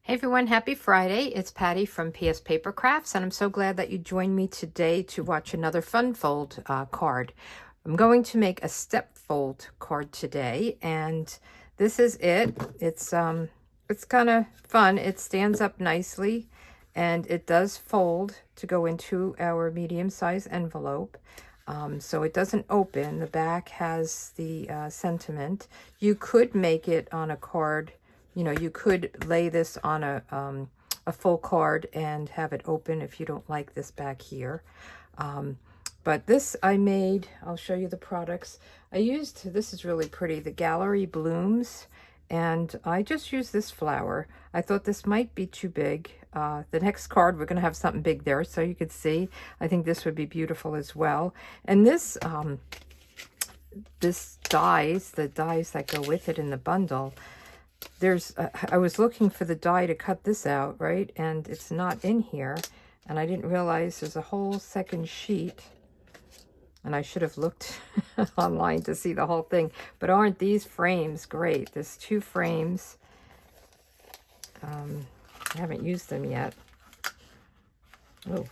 Hey everyone, happy Friday. It's Patty from pspapercrafts, and I'm so glad that you joined me today to watch another fun fold card. I'm going to make a step fold card today, and this is it. It's kind of fun. It stands up nicely, and it does fold to go into our medium-sized envelope. So it doesn't open. The back has the sentiment. You could make it on a card. You know, you could lay this on a full card and have it open if you don't like this back here. But this I made, I'll show you the products. I used, this is really pretty, the Gallery Blooms, and I just used this flower. I thought this might be too big. The next card, we're going to have something big there, so you could see. I think this would be beautiful as well. And this, this dies, the dies that go with it in the bundle, there's I was looking for the die to cut this out, right? And it's not in here, and I didn't realize there's a whole second sheet, and I should have looked online to see the whole thing. But aren't these frames great? There's two frames. I haven't used them yet. Oh,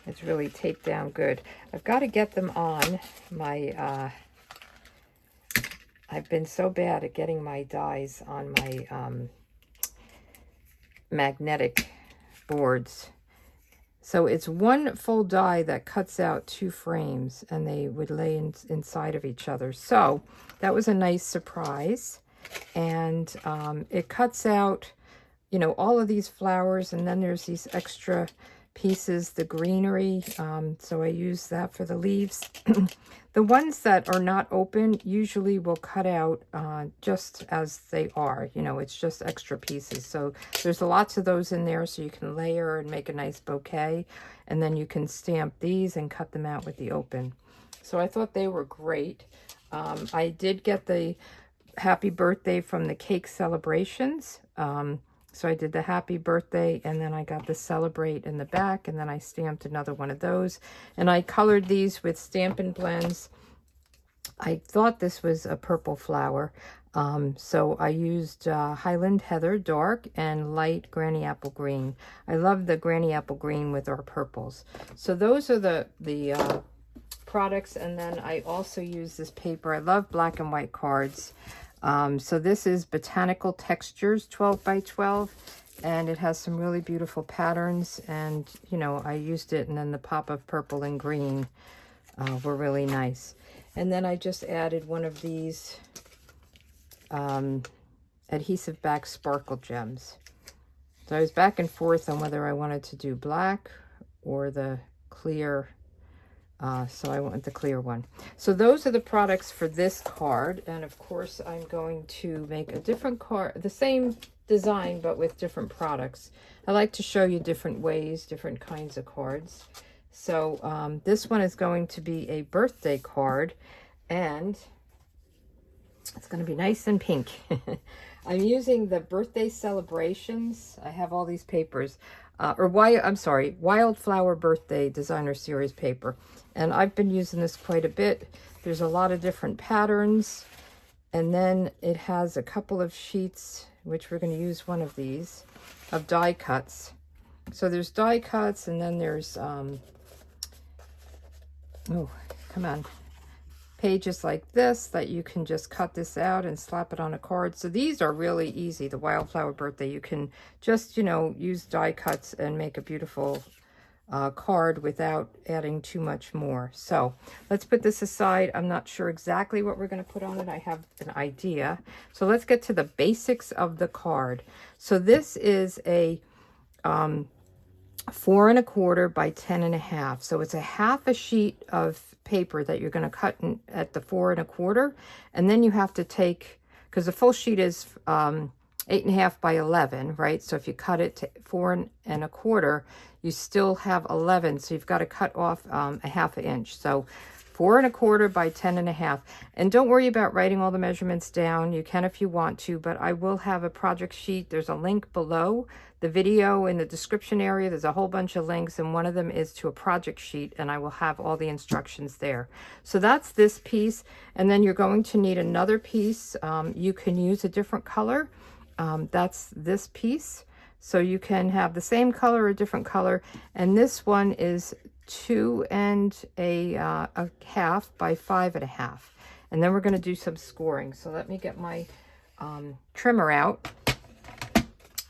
it's really taped down good. I've got to get them on my I've been so bad at getting my dies on my magnetic boards. So it's one full die that cuts out two frames, and they would lay inside of each other. So that was a nice surprise. And it cuts out, you know, all of these flowers, and then there's these extra pieces, the greenery. So I use that for the leaves. The ones that are not open usually will cut out just as they are. You know, it's just extra pieces. So there's lots of those in there, so you can layer and make a nice bouquet. And then you can stamp these and cut them out with the open. So I thought they were great. I did get the happy birthday from the cake celebrations. So I did the happy birthday, and then I got the celebrate in the back, and then I stamped another one of those. And I colored these with Stampin' Blends. I thought this was a purple flower. So I used Highland Heather Dark and light Granny Apple Green. I love the Granny Apple Green with our purples. So those are the products. And then I also use this paper. I love black and white cards. So this is Botanical Textures 12 by 12, and it has some really beautiful patterns, and you know, I used it, and then the pop of purple and green were really nice. And then I just added one of these adhesive back sparkle gems. So I was back and forth on whether I wanted to do black or the clear. So I went the clear one. So those are the products for this card. And of course, I'm going to make a different card, the same design, but with different products. I like to show you different ways, different kinds of cards. So this one is going to be a birthday card, and it's going to be nice and pink. I'm using the birthday celebrations. I have all these papers. Wildflower Birthday Designer Series paper. And I've been using this quite a bit. There's a lot of different patterns. And then it has a couple of sheets, which we're going to use one of these, of die cuts. So there's die cuts, and then there's, pages like this that you can just cut this out and slap it on a card. So these are really easy. The Wildflower Birthday, you can just, you know, use die cuts and make a beautiful card without adding too much more. So let's put this aside. I'm not sure exactly what we're going to put on it. I have an idea. So let's get to the basics of the card. So this is a 4 1/4 by 10 1/2. So it's a half a sheet of paper that you're going to cut at the 4 1/4, and then you have to take, because the full sheet is 8 1/2 by 11, right? So if you cut it to 4 1/4, you still have 11, so you've got to cut off a 1/2 inch. So 4¼ by 10½. And don't worry about writing all the measurements down. You can if you want to, but I will have a project sheet. There's a link below the video in the description area. There's a whole bunch of links, and one of them is to a project sheet, and I will have all the instructions there. So that's this piece, and then you're going to need another piece. You can use a different color. That's this piece. So you can have the same color or a different color, and this one is 2½ by 5½. And then we're going to do some scoring. So let me get my trimmer out,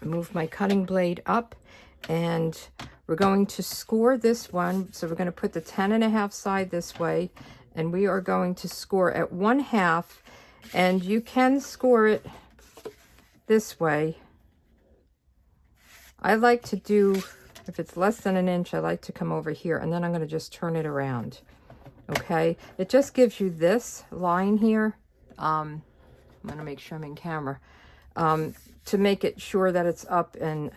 move my cutting blade up, and we're going to score this one. So we're going to put the 10½ side this way, and we are going to score at 1/2, and you can score it this way. I like to do, if it's less than 1 inch, I like to come over here, and then I'm going to just turn it around. Okay, it just gives you this line here. I'm going to make sure I'm in camera, to make it sure that it's up and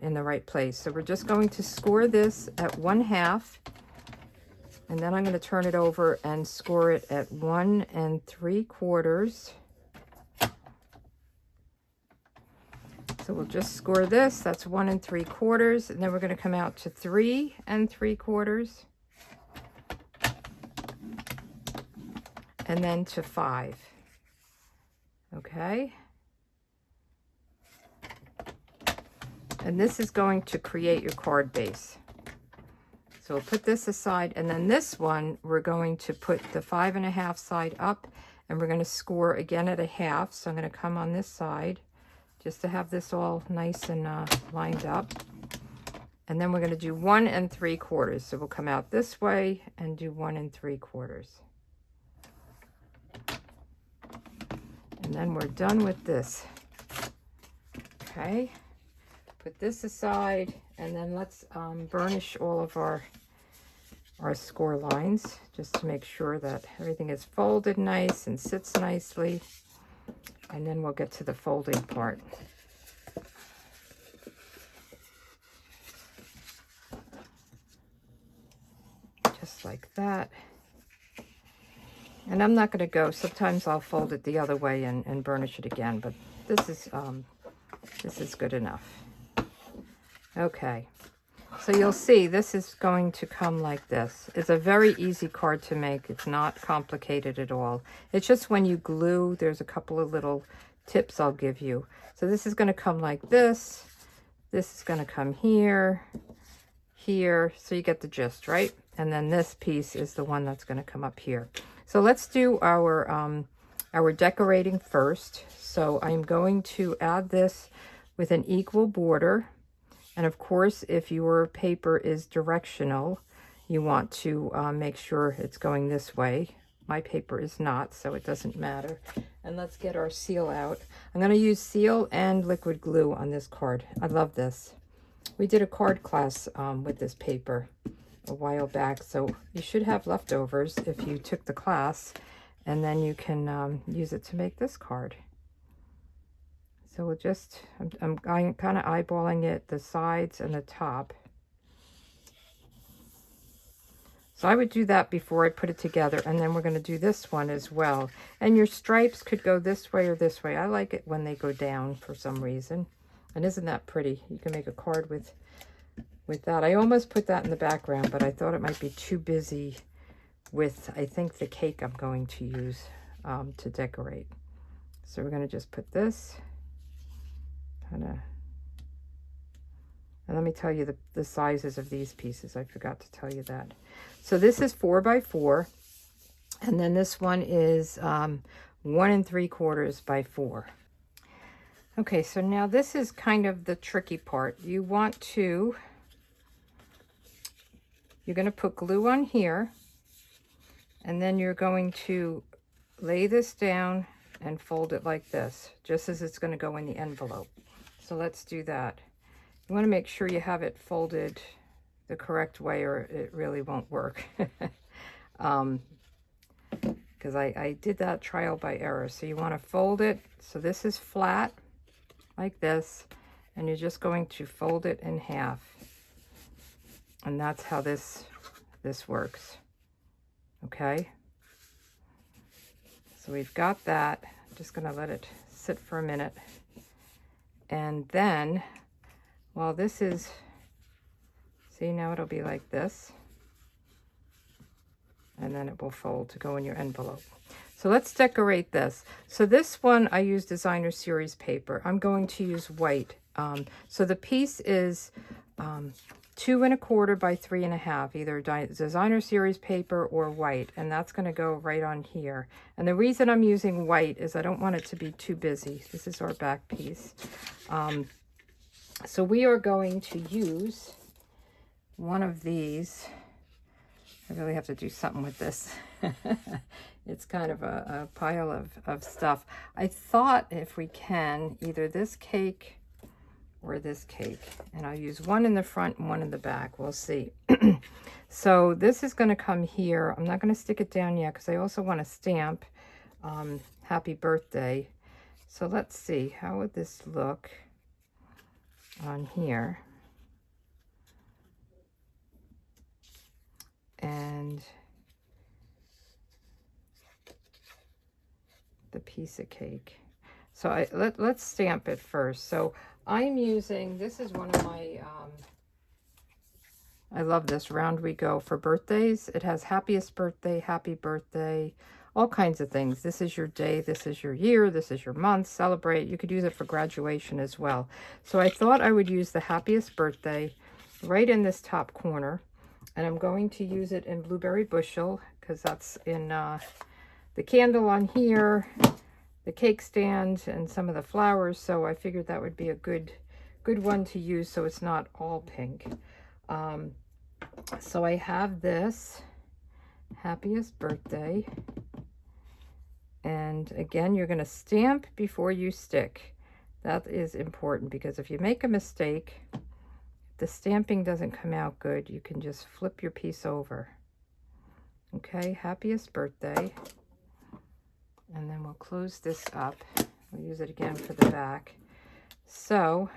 in the right place. So we're just going to score this at 1/2, and then I'm going to turn it over and score it at 1 3/4. So we'll just score this, that's 1 3/4, and then we're going to come out to 3 3/4, and then to 5. Okay. And this is going to create your card base. So we'll put this aside, and then this one, we're going to put the 5½ side up, and we're going to score again at 1/2. So I'm going to come on this side, just to have this all nice and lined up. And then we're going to do 1 3/4. So we'll come out this way and do 1 3/4. And then we're done with this. Okay, put this aside, and then let's burnish all of our score lines, just to make sure that everything is folded nice and sits nicely. And then we'll get to the folding part. Just like that. And I'm not going to go, sometimes I'll fold it the other way and burnish it again, but this is good enough. Okay, so you'll see this is going to come like this. It's a very easy card to make. It's not complicated at all. It's just when you glue, there's a couple of little tips I'll give you. So this is going to come like this. This is going to come here, here. So you get the gist, right? And then this piece is the one that's going to come up here. So let's do our decorating first. So I'm going to add this with an equal border. And of course, if your paper is directional, you want to make sure it's going this way. My paper is not, so it doesn't matter. And let's get our seal out. I'm going to use seal and liquid glue on this card. I love this. We did a card class with this paper a while back, so you should have leftovers if you took the class, and then you can use it to make this card. So we'll just, I'm kind of eyeballing it, the sides and the top. So I would do that before I put it together, and then we're going to do this one as well. And your stripes could go this way or this way. I like it when they go down for some reason. And isn't that pretty? You can make a card with that. I almost put that in the background, but I thought it might be too busy with, I think, the cake I'm going to use to decorate. So we're going to just put this kind of, and let me tell you the sizes of these pieces. I forgot to tell you that. So this is 4 by 4, and then this one is 1 3/4 by 4. Okay, so now this is kind of the tricky part. You're going to put glue on here, and then you're going to lay this down and fold it like this, just as it's going to go in the envelope. So let's do that. You want to make sure you have it folded the correct way, or it really won't work. Because I did that trial by error. So you want to fold it. So this is flat like this, and you're just going to fold it in half. And that's how this works. Okay. So we've got that. I'm just going to let it sit for a minute. And then, while this is, see, now it'll be like this. And then it will fold to go in your envelope. So let's decorate this. So this one, I use designer series paper. I'm going to use white. So the piece is 2 1/4 by 3 1/2, either designer series paper or white. And that's going to go right on here. And the reason I'm using white is I don't want it to be too busy. This is our back piece. So we are going to use one of these. I really have to do something with this. It's kind of a pile of stuff. I thought if we can, either this cake or this cake. And I'll use one in the front and one in the back. We'll see. So this is going to come here. I'm not going to stick it down yet because I also want to stamp happy birthday. So let's see. How would this look on here? And the piece of cake. So let's stamp it first. So I'm using, this is one of my, I love this, Round We Go for birthdays. It has happiest birthday, happy birthday, all kinds of things. This is your day, this is your year, this is your month, celebrate. You could use it for graduation as well. So I thought I would use the happiest birthday right in this top corner. And I'm going to use it in Blueberry Bushel because that's in the candle on here, the cake stand, and some of the flowers. So I figured that would be a good one to use so it's not all pink. So I have this happiest birthday. And again, you're going to stamp before you stick. That is important because if you make a mistake, the stamping doesn't come out good, you can just flip your piece over. Okay, happiest birthday. And then we'll close this up. We'll use it again for the back. So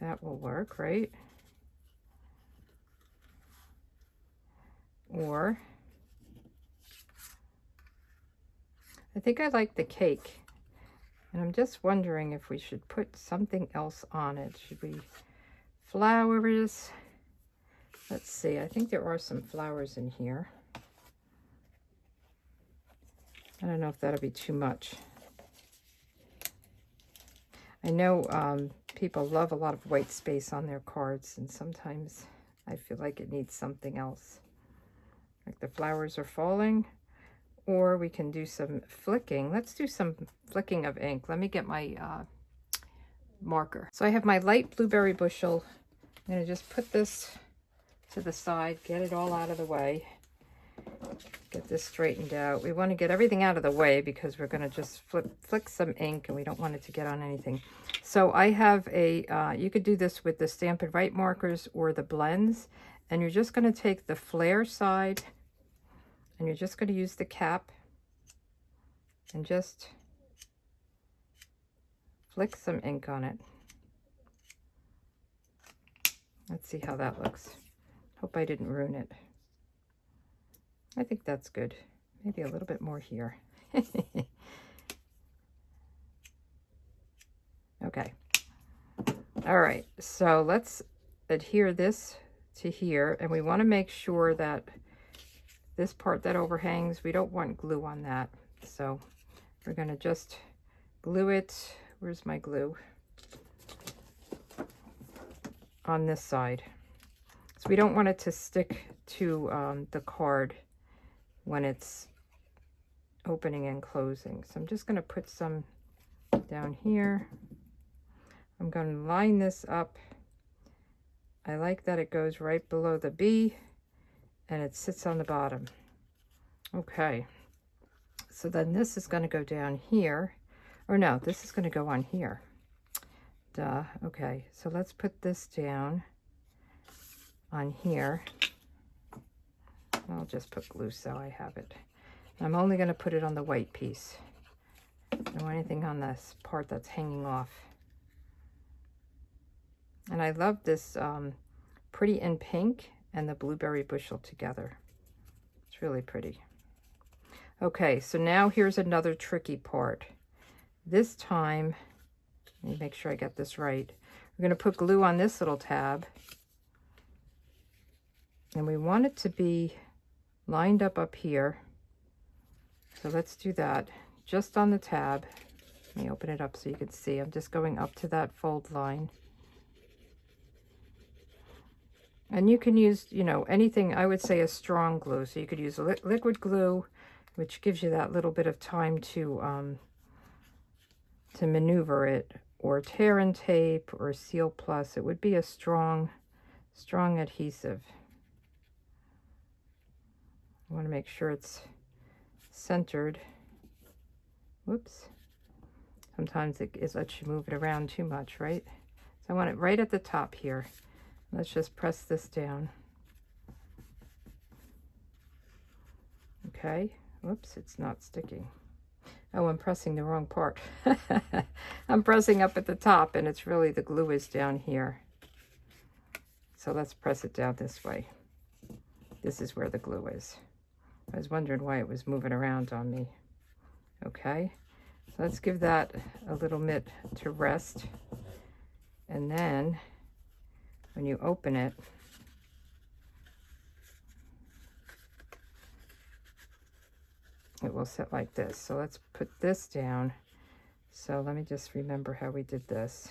that will work, right? Or I think I like the cake. And I'm just wondering if we should put something else on it. Should we flowers? Let's see. I think there are some flowers in here. I don't know if that'll be too much. I know people love a lot of white space on their cards, and sometimes I feel like it needs something else. Like the flowers are falling. Or we can do some flicking. Let's do some flicking of ink. Let me get my marker. So I have my light Blueberry Bushel. I'm going to just put this to the side, get it all out of the way. Get this straightened out. We want to get everything out of the way because we're going to just flick some ink and we don't want it to get on anything. So I have a, you could do this with the Stampin' Write markers or the blends. And you're just going to take the flare side and you're just going to use the cap and just flick some ink on it. Let's see how that looks. Hope I didn't ruin it. I think that's good. Maybe a little bit more here. Okay. All right. So let's adhere this to here. And we want to make sure that this part that overhangs, we don't want glue on that. So we're going to just glue it. Where's my glue? On this side. So we don't want it to stick to the card when it's opening and closing. So I'm just going to put some down here. I'm going to line this up. I like that it goes right below the B and it sits on the bottom. Okay. So then this is going to go down here. Or no, this is going to go on here. Duh. Okay. So let's put this down on here. I'll just put glue so I have it. I'm only going to put it on the white piece. No anything on this part that's hanging off. And I love this pretty in pink and the blueberry bushel together. It's really pretty. Okay, so now here's another tricky part. This time, let me make sure I get this right. We're going to put glue on this little tab. And we want it to be lined up here. So let's do that just on the tab. Let me open it up so you can see. I'm just going up to that fold line. And you can use, you know, anything, I would say a strong glue. So you could use liquid glue, which gives you that little bit of time to maneuver it, or tear and tape, or Seal Plus. It would be a strong adhesive. I want to make sure it's centered. Whoops. Sometimes it lets you move it around too much, right? So I want it right at the top here. Let's just press this down. Okay. Whoops, it's not sticking. Oh, I'm pressing the wrong part. I'm pressing up at the top, and it's really the glue is down here. So let's press it down this way. This is where the glue is. I was wondering why it was moving around on me. Okay, so let's give that a little bit to rest. And then when you open it, it will sit like this. So let's put this down. So let me just remember how we did this.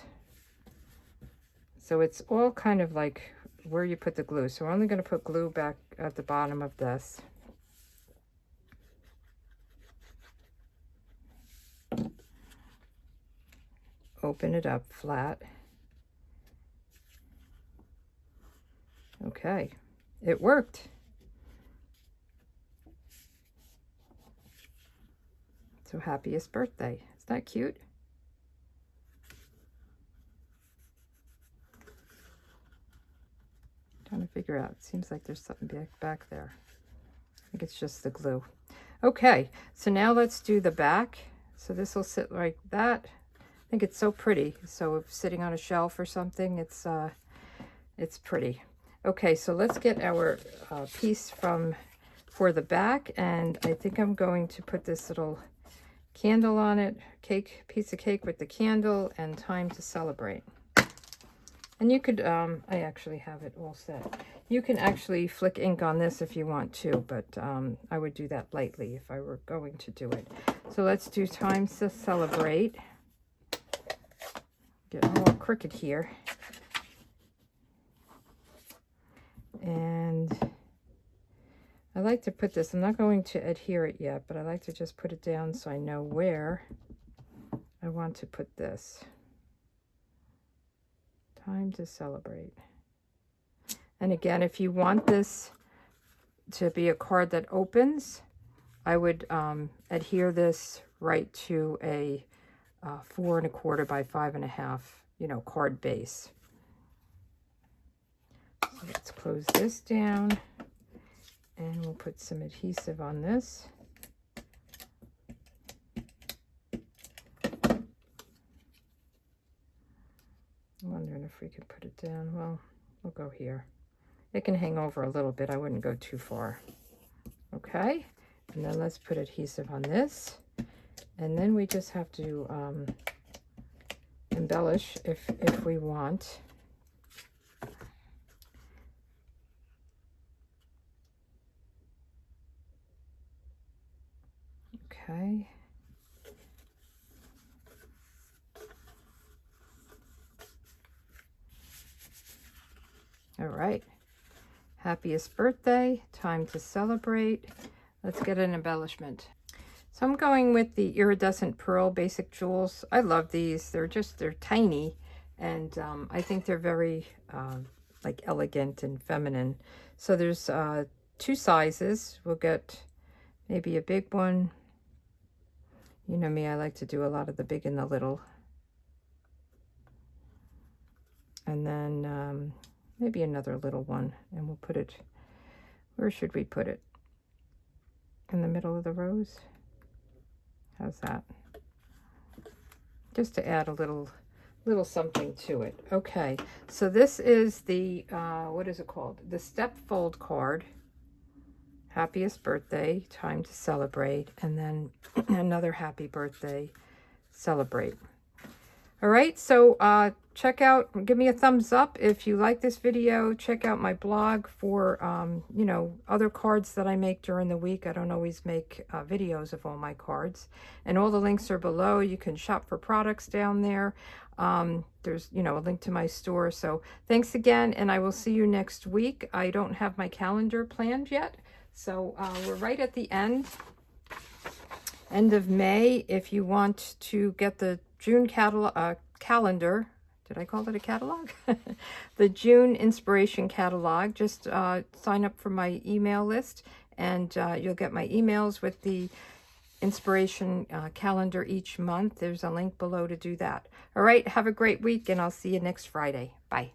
So it's all kind of like where you put the glue. So we're only going to put glue back at the bottom of this. Open it up flat. Okay, it worked. So happiest birthday. Is that cute? Trying to figure out. It seems like there's something back there. I think it's just the glue. Okay, so now let's do the back. So this will sit like that. I think it's so pretty. So if sitting on a shelf or something, it's pretty. Okay, so let's get our piece for the back, and I think I'm going to put this little candle on it, piece of cake with the candle, and Time to Celebrate. And you could, I actually have it all set. You can actually flick ink on this if you want to, but I would do that lightly if I were going to do it. So let's do Time to Celebrate. Get all crooked here. And I like to put this, I'm not going to adhere it yet, but I like to just put it down so I know where I want to put this. Time to Celebrate. And again, if you want this to be a card that opens, I would adhere this right to a 4 1/4 by 5 1/2, you know, card base. So let's close this down, and we'll put some adhesive on this. I'm wondering if we can put it down. Well, we'll go here. It can hang over a little bit. I wouldn't go too far. Okay, and then let's put adhesive on this. And then we just have to embellish if we want. Okay. All right. Happiest birthday, Time to Celebrate. Let's get an embellishment. So I'm going with the Iridescent Pearl Basic Jewels. I love these. They're tiny, and I think they're very like elegant and feminine. So there's 2 sizes. We'll get maybe a big one. You know me, I like to do a lot of the big and the little. And then maybe another little one, and we'll put it, where should we put it? In the middle of the rose? How's that? Just to add a little little something to it. Okay, so this is the, what is it called? The Step Fold card. Happiest birthday, time to celebrate. And then another happy birthday, celebrate. All right, so check out, give me a thumbs up if you like this video. Check out my blog for, you know, other cards that I make during the week. I don't always make videos of all my cards. And all the links are below. You can shop for products down there. There's, you know, a link to my store. So thanks again, and I will see you next week. I don't have my calendar planned yet. So we're right at the end of May. If you want to get the June calendar, did I call it a catalog? The June inspiration catalog, just sign up for my email list, and you'll get my emails with the inspiration calendar each month. There's a link below to do that. All right, have a great week, and I'll see you next Friday. Bye.